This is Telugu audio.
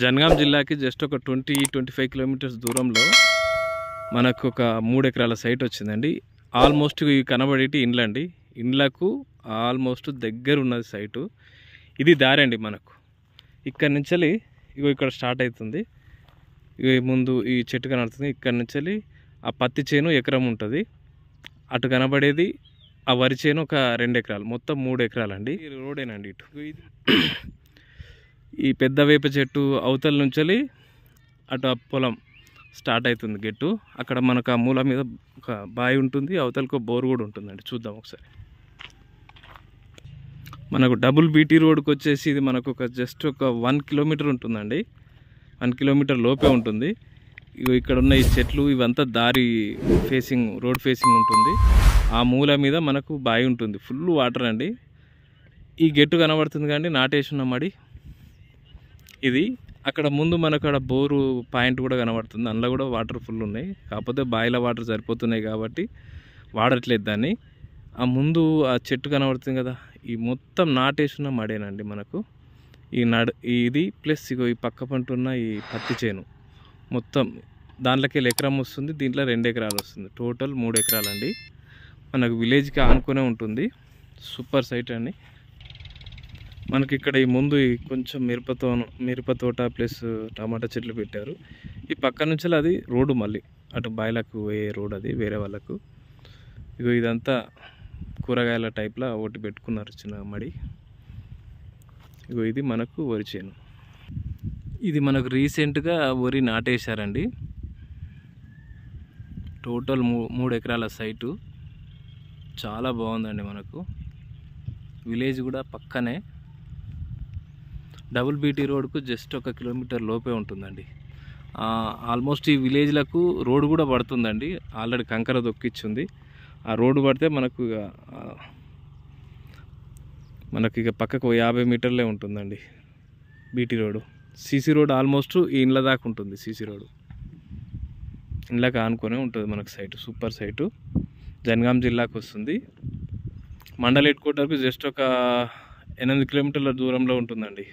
జనగాం జిల్లాకి జస్ట్ ఒక 20-25 కిలోమీటర్స్ దూరంలో మనకు ఒక 3 ఎకరాల సైట్ వచ్చిందండి. ఆల్మోస్ట్ ఇవి కనబడేటి ఇండ్లండి. ఇండ్లకు ఆల్మోస్ట్ దగ్గర ఉన్నది సైటు. ఇది దారి అండి మనకు. ఇక్కడ నుంచి ఇగో ఇక్కడ స్టార్ట్ అవుతుంది. ఇవి ముందు ఈ చెట్టు కనబడుతుంది. ఇక్కడ నుంచి ఆ పత్తి చేను ఎకరం ఉంటుంది. అటు కనబడేది ఆ వరి చేను ఒక 2 ఎకరాలు, మొత్తం 3 ఎకరాలండి. ఈ రోడేనండి ఇటు. ఈ పెద్ద వేప చెట్టు అవతల నుంచి అటు ఆ పొలం స్టార్ట్ అవుతుంది గెట్టు. అక్కడ మనకు ఆ మూల మీద ఒక బావి ఉంటుంది, అవతలకు బోర్ కూడా ఉంటుందండి. చూద్దాం ఒకసారి. మనకు డబుల్ బీటీ రోడ్కి వచ్చేసి ఇది మనకు ఒక జస్ట్ ఒక 1 కిలోమీటర్ ఉంటుందండి. 1 కిలోమీటర్ లోపే ఉంటుంది. ఇక్కడ ఉన్న ఈ చెట్లు ఇవంతా దారి ఫేసింగ్, రోడ్ ఫేసింగ్ ఉంటుంది. ఆ మూల మీద మనకు బావి ఉంటుంది, ఫుల్ వాటర్ అండి. ఈ గెట్టు కనబడుతుంది కానీ నాటేసిన మడి ఇది. అక్కడ ముందు మనకు అక్కడ బోరు పాయింట్ కూడా కనబడుతుంది, అందులో కూడా వాటర్ ఫుల్ ఉన్నాయి. కాకపోతే బావిలో వాటర్ సరిపోతున్నాయి కాబట్టి వాడట్లేదు దాన్ని. ఆ ముందు ఆ చెట్టు కనబడుతుంది కదా, ఈ మొత్తం నాటేసిన మడేనండి మనకు. ఇది ప్లస్ ఇగో ఈ పక్క పంట ఉన్న ఈ పత్తి చేను మొత్తం దాంట్లోకి ఎకరం వస్తుంది, దీంట్లో 2 ఎకరాలు వస్తుంది. టోటల్ 3 ఎకరాలండి. మనకు విలేజ్కి ఆనుకునే ఉంటుంది. సూపర్ సైట్ అండి. మనకి ఇక్కడ ఈ ముందు కొంచెం మిరప తోట ప్లస్ టమాటా చెట్లు పెట్టారు. ఈ పక్క నుంచి అది రోడ్డు, మళ్ళీ అటు బాయిలకు పోయే రోడ్, అది వేరే వాళ్ళకు. ఇగో ఇదంతా కూరగాయల టైప్లో ఒకటి పెట్టుకున్నారు చిన్న మడి. ఇగో ఇది మనకు వరి చేను. ఇది మనకు రీసెంట్గా వరి నాటేశారండి. టోటల్ 3 ఎకరాల సైటు. చాలా బాగుందండి. మనకు విలేజ్ కూడా పక్కనే. డబుల్ బీటీ రోడ్కు జస్ట్ 1 కిలోమీటర్ లోపే ఉంటుందండి. ఆల్మోస్ట్ ఈ విలేజ్లకు రోడ్డు కూడా పడుతుందండి. ఆల్రెడీ కంకర దొక్కిచ్చింది. ఆ రోడ్డు పడితే మనకు ఇక పక్కకు 50 మీటర్లే ఉంటుందండి BT road. CC road almost ఈ ఇండ్ల దాకా ఉంటుంది. సీసీ రోడ్డు ఇండ్లకు ఆనుకొనే ఉంటుంది మనకు సైటు. Super site. జనగాం జిల్లాకు వస్తుంది. మండల్ హెడ్ క్వార్టర్కు జస్ట్ ఒక 8 కిలోమీటర్ల దూరంలో ఉంటుందండి.